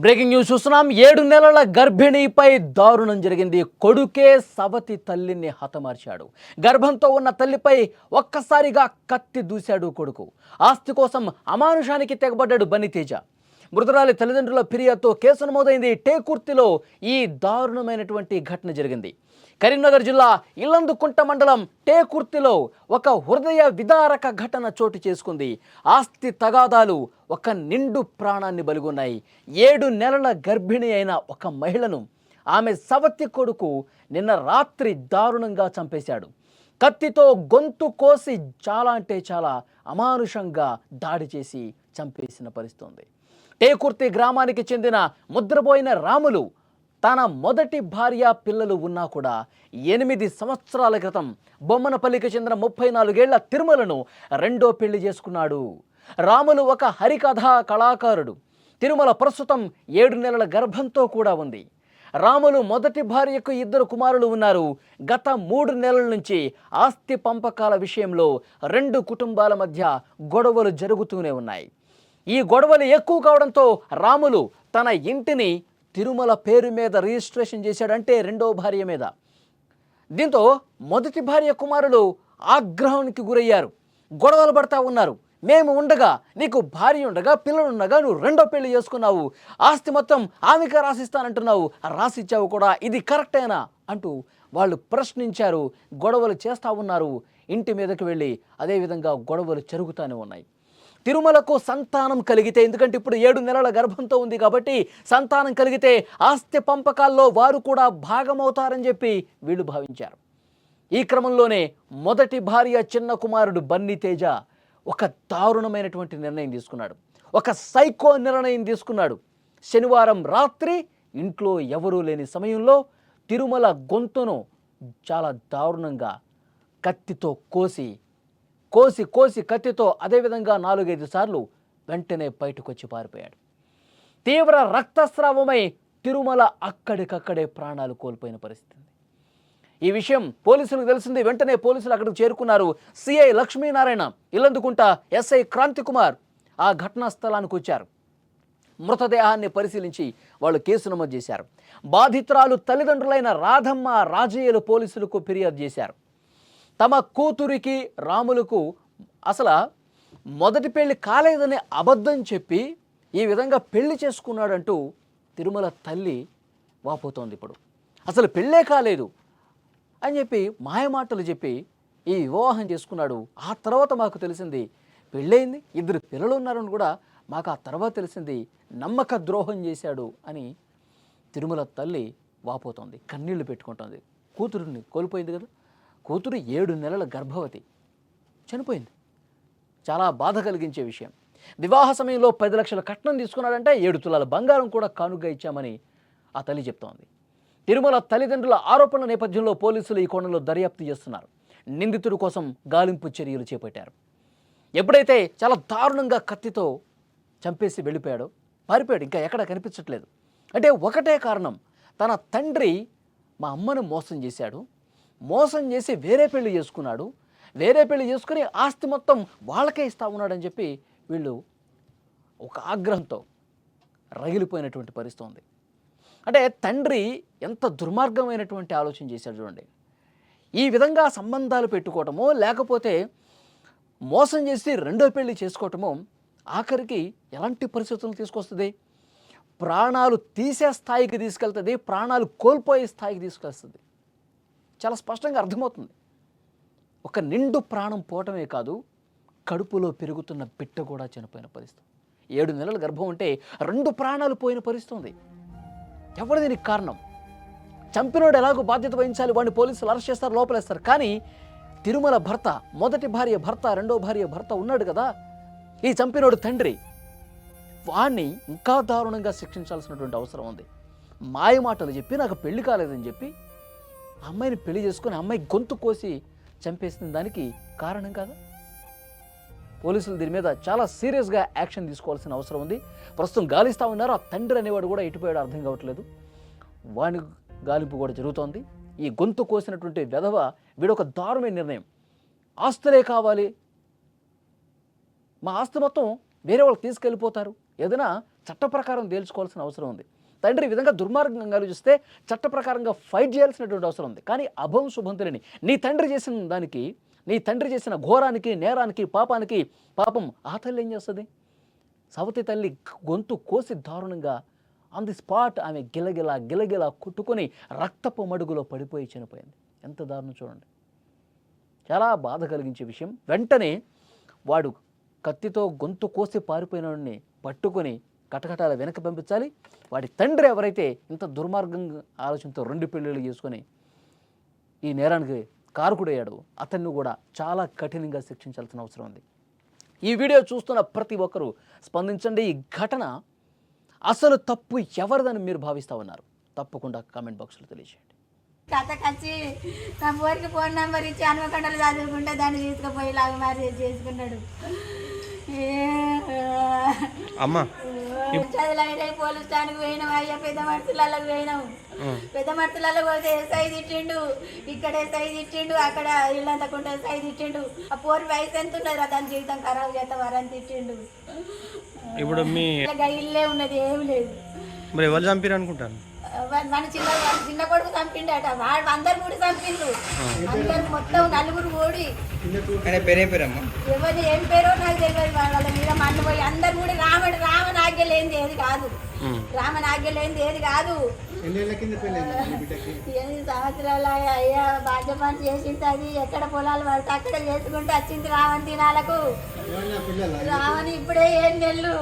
Breaking news చూస్తున్నాం. 7 నెలల గర్భిణీపై దారుణం జరిగింది. కొడుకే సవతి తల్లిని హతమార్చాడు. గర్భంతో ఉన్న తల్లిపై ఒక్కసారిగా కత్తి దూశాడు కొడుకు. ఆస్తి కోసం అమానుషానికి తెగబడ్డాడు బన్నితేజ. మృతురాలి తల్లిదండ్రుల ఫిర్యాదుతో కేసు నమోదైంది. టేకుర్తిలో ఈ దారుణమైనటువంటి ఘటన జరిగింది. కరీంనగర్ జిల్లా ఇల్లందుకుంట మండలం టేకుర్తిలో ఒక హృదయ విదారక ఘటన చోటు చేసుకుంది. ఆస్తి తగాదాలు ఒక నిండు ప్రాణాన్ని బలిగొన్నాయి. 7 నెలల గర్భిణి అయిన ఒక మహిళను ఆమె సవతి కొడుకు నిన్న రాత్రి దారుణంగా చంపేశాడు. కత్తితో గొంతు కోసి చాలా అంటే చాలా అమానుషంగా దాడి చేసి చంపేసిన పరిస్థితి. టేకుర్తి గ్రామానికి చెందిన ముద్రపోయిన రాములు తన మొదటి భార్య పిల్లలు ఉన్నా కూడా 8 సంవత్సరాల క్రితం బొమ్మనపల్లికి చెందిన 34 ఏళ్ల తిరుమలను రెండో పెళ్లి చేసుకున్నాడు. రాములు ఒక హరికథా కళాకారుడు. తిరుమల ప్రస్తుతం 7 నెలల గర్భంతో కూడా ఉంది. రాములు మొదటి భార్యకు 2 కుమారులు ఉన్నారు. గత 3 నెలల నుంచి ఆస్తి పంపకాల విషయంలో 2 కుటుంబాల మధ్య గొడవలు జరుగుతూనే ఉన్నాయి. ఈ గొడవలు ఎక్కువ కావడంతో రాములు తన ఇంటిని తిరుమల పేరు మీద రిజిస్ట్రేషన్ చేశాడంటే రెండో భార్య మీద. దీంతో మొదటి భార్య కుమారులు ఆగ్రహానికి గురయ్యారు. గొడవలు పడతా ఉన్నారు. మేము ఉండగా, నీకు భార్య ఉండగా, పిల్లలు ఉండగా నువ్వు రెండో పెళ్లి చేసుకున్నావు, ఆస్తి మొత్తం ఆమెకే రాసిస్తానంటున్నావు, రాసిచ్చావు కూడా, ఇది కరెక్టేనా అంటూ వాళ్ళు ప్రశ్నించారు. గొడవలు చేస్తూ ఉన్నారు. ఇంటి మీదకి వెళ్ళి అదేవిధంగా గొడవలు జరుగుతూనే ఉన్నాయి. తిరుమలకు సంతానం కలిగితే, ఎందుకంటే ఇప్పుడు 7 నెలల గర్భంతో ఉంది కాబట్టి సంతానం కలిగితే ఆస్తి పంపకాల్లో వారు కూడా భాగమవుతారని చెప్పి వీళ్ళు భావించారు. ఈ క్రమంలోనే మొదటి భార్య చిన్న కుమారుడు బన్నితేజ ఒక దారుణమైనటువంటి నిర్ణయం తీసుకున్నాడు. ఒక సైకో నిర్ణయం తీసుకున్నాడు. శనివారం రాత్రి ఇంట్లో ఎవరూ లేని సమయంలో తిరుమల గొంతును చాలా దారుణంగా కత్తితో కోసి కత్తితో అదేవిధంగా 4-5 సార్లు వెంటనే బయటకు వచ్చి పారిపోయాడు. తీవ్ర రక్తస్రావమై తిరుమల అక్కడికక్కడే ప్రాణాలు కోల్పోయిన పరిస్థితి. ఈ విషయం పోలీసులకు తెలిసింది. వెంటనే పోలీసులు అక్కడికి చేరుకున్నారు. సిఐ లక్ష్మీనారాయణ, ఇల్లందుకుంట ఎస్ఐ క్రాంతికుమార్ ఆ ఘటనా స్థలానికి వచ్చారు. మృతదేహాన్ని పరిశీలించి వాళ్ళు కేసు నమోదు చేశారు. బాధితురాలు తల్లిదండ్రులైన రాధమ్మ, రాజయ్యలు పోలీసులకు ఫిర్యాదు చేశారు. తమ కూతురికి రాములకు అసలు మొదటి పెళ్లి కాలేదని అబద్ధం చెప్పి ఈ విధంగా పెళ్లి చేసుకున్నాడంటూ తిరుమల తల్లి వాపోతోంది. ఇప్పుడు అసలు పెళ్ళే కాలేదు అని చెప్పి మాయమాటలు చెప్పి ఈ వివాహం చేసుకున్నాడు. ఆ తర్వాత మాకు తెలిసింది పెళ్ళయింది, 2 పిల్లలు ఉన్నారని కూడా మాకు ఆ తర్వాత తెలిసింది, నమ్మక ద్రోహం చేశాడు అని తిరుమల తల్లి వాపోతోంది. కన్నీళ్లు పెట్టుకుంటుంది. కూతురుని కోల్పోయింది కదా. కూతురు 7 నెలల గర్భవతి, చనిపోయింది. చాలా బాధ కలిగించే విషయం. వివాహ సమయంలో 10 లక్షల కట్నం తీసుకున్నాడంటే 7 తులాల బంగారం కూడా కానుగ్గా ఇచ్చామని ఆ తల్లి చెప్తోంది. తిరుమల తల్లిదండ్రుల ఆరోపణల నేపథ్యంలో పోలీసులు ఈ కోణంలో దర్యాప్తు చేస్తున్నారు. నిందితుడి కోసం గాలింపు చర్యలు చేపట్టారు. ఎప్పుడైతే చాలా దారుణంగా కత్తితో చంపేసి వెళ్ళిపోయాడో, పారిపోయాడు, ఇంకా ఎక్కడ కనిపించట్లేదు. అంటే ఒకటే కారణం, తన తండ్రి మా అమ్మను మోసం చేశాడు, మోసం చేసి వేరే పెళ్లి చేసుకున్నాడు, వేరే పెళ్లి చేసుకుని ఆస్తి మొత్తం వాళ్ళకే ఇస్తా ఉన్నాడని చెప్పి వీళ్ళు ఒక ఆగ్రహంతో రగిలిపోయినటువంటి పరిస్థితి ఉంది. అంటే తండ్రి ఎంత దుర్మార్గమైనటువంటి ఆలోచన చేశాడు చూడండి. ఈ విధంగా సంబంధాలు పెట్టుకోవటమో లేకపోతే మోసం చేసి రెండో పెళ్లి చేసుకోవటమో ఆఖరికి ఎలాంటి పరిస్థితులు తీసుకొస్తుంది? ప్రాణాలు తీసే స్థాయికి తీసుకెళ్తుంది, ప్రాణాలు కోల్పోయే స్థాయికి తీసుకొస్తుంది. చాలా స్పష్టంగా అర్థమవుతుంది. ఒక నిండు ప్రాణం పోవటమే కాదు, కడుపులో పెరుగుతున్న బిడ్డ కూడా చనిపోయిన పరిస్థితి. 7 నెలల గర్భం ఉంటే 2 ప్రాణాలు పోయిన పరిస్థితి ఉంది. ఎవరు దీనికి కారణం? చంపినోడు ఎలాగో బాధ్యత వహించాలి, వాడిని పోలీసులు అరెస్ట్ చేస్తారు, లోపలేస్తారు. కానీ తిరుమల భర్త, మొదటి భార్య భర్త, రెండో భార్య భర్త ఉన్నాడు కదా, ఈ చంపినోడు తండ్రి, వాణ్ణి ఇంకా దారుణంగా శిక్షించాల్సినటువంటి అవసరం ఉంది. మాయమాటలు చెప్పి నాకు పెళ్లి కాలేదని చెప్పి అమ్మాయిని పెళ్లి చేసుకుని అమ్మాయి గొంతు కోసి చంపేసిన దానికి కారణం కాదా? పోలీసులు దీని మీద చాలా సీరియస్గా యాక్షన్ తీసుకోవాల్సిన అవసరం ఉంది. ప్రస్తుతం గాలిస్తూ ఉన్నారు. ఆ తండ్రి అనేవాడు కూడా ఎటుపోయాడు అర్థం కావట్లేదు. వాని గాలింపు కూడా జరుగుతోంది. ఈ గొంతు కోసినటువంటి వెధవ వీడొక దారుణమైన నిర్ణయం. ఆస్తులే కావాలి, మా ఆస్తి మొత్తం వేరే వాళ్ళకి తీసుకెళ్ళిపోతారు, ఏదైనా చట్ట ప్రకారం తేల్చుకోవాల్సిన అవసరం ఉంది. తండ్రి ఈ విధంగా దుర్మార్గంగా ఆలోచిస్తే చట్ట ప్రకారంగా ఫైట్ చేయాల్సినటువంటి అవసరం ఉంది. కానీ అభం శుభం తెలియని నీ తండ్రి చేసిన దానికి, నీ తండ్రి చేసిన ఘోరానికి, నేరానికి, పాపానికి పాపం ఆ తల్లి ఏం చేస్తుంది? సవతి తల్లి గొంతు కోసి దారుణంగా ఆన్ ది స్పాట్ ఆమె గిలగిలా గిలగిలా కొట్టుకొని రక్తపు మడుగులో పడిపోయి చనిపోయింది. ఎంత దారుణం చూడండి. చాలా బాధ కలిగించే విషయం. వెంటనే వాడు కత్తితో గొంతు కోసి పారిపోయిన వాడిని పట్టుకొని కటకటాల వెనక పంపించాలి. వాడి తండ్రి ఎవరైతే ఇంత దుర్మార్గంగా ఆలోచనతో 2 పెళ్ళిళ్ళు చేసుకొని ఈ నేరానికి కారకుడయ్యాడు, అతన్ని కూడా చాలా కఠినంగా శిక్షించాల్సిన అవసరం ఉంది. ఈ వీడియో చూస్తున్న ప్రతి ఒక్కరూ స్పందించండి. ఈ ఘటన అసలు తప్పు ఎవరిదని మీరు భావిస్తూ ఉన్నారు? తప్పకుండా కామెంట్ బాక్స్లో తెలియజేయండి. కథకొచ్చి నా ఊరికి ఫోన్ నెంబర్ ఇచ్చి హనుమకొండలు చదువుకుంటే దాన్ని తీసుకుపోయి లాగా మ్యారేజ్ చేసుకున్నాడు. అమ్మా చదువులైనా పోలీస్ స్టాండ్కి పోయినాం, అయ్యా పెద్ద మడుతులకు పోయినాం. పెద్ద మడుతులలో పోతే ఎస్ఐ తిట్టిండు, ఇక్కడ ఎస్ఐ తిట్టిండు, అక్కడ ఇల్లంతకుంటే ఎస్ఐ తిట్టిండు. ఆ పోరు వయసు ఎంత ఉన్నది, దాని జీవితం ఖరాబ్ చేస్తావారని తిట్టిండు. ఇప్పుడు మీ ఇల్లే ఉన్నది, ఏమి లేదు. మరి ఎవరు చంపారు అనుకుంటాను? మన చిన్న కొడుకు చంపిండట, వాడు అందరు కూడా చంపిండు. అందరు మొత్తం 4 ఓడి. ఎవరు ఏం పేరో నాకు తెలియదు. వాళ్ళ మీద మన్ను పోయి అందరు కూడా రామనాగ్య లేనిది ఏది కాదు, రామనాగ్య లేనిది ఏది కాదు. 8 సంవత్సరాల అయ్యా బాధ్య పని చేసింది. అది ఎక్కడ పొలాలు పడితే అక్కడ చేసుకుంటూ వచ్చింది రావణ్ దినాలకు. రావణి ఇప్పుడే 7 నెలలు.